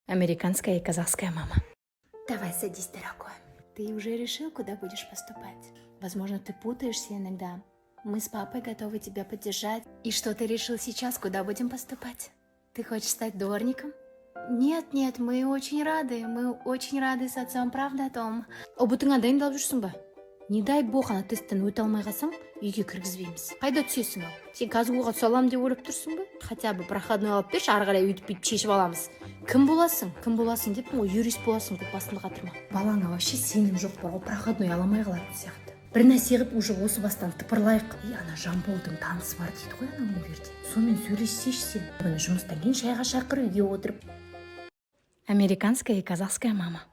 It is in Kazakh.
Американская и казахская мама. Давай садись, дорогой. Ты уже решил, куда будешь поступать? Возможно, ты путаешься иногда. Мы с папой готовы тебя поддержать. И что ты решил сейчас, куда будем поступать? Ты хочешь стать дворником? Нет, мы очень рады с отцом, правда, Том? Ұбытыңа дайындалып жүрсің ба? Не дай бог ана тесттен өте алмай қалсаң, үйге кіргізбейміз. Қайда түсесің ал? Сен казгуға түсе аламын деп ойлап тұрсың ба? Хотя бы проходной алып берші, ары қарай өйтіп бүйтіп шешіп аламыз. Кім боласың деппін ғой, юрист боласың деп басымды қатырма. Балаңа вообще сенім жоқ бар, ол проходной аламай қалатын сияқты. Бір нәрсе қылып уже осы бастан тыпырлайық. Ана Жамболдың танысы бар дейді ғой ана универде. Сонымен сөйлессейші сен. Бұны жұмыстан кейін шайға шақыр, үйге отырып. Американская и казахская мама.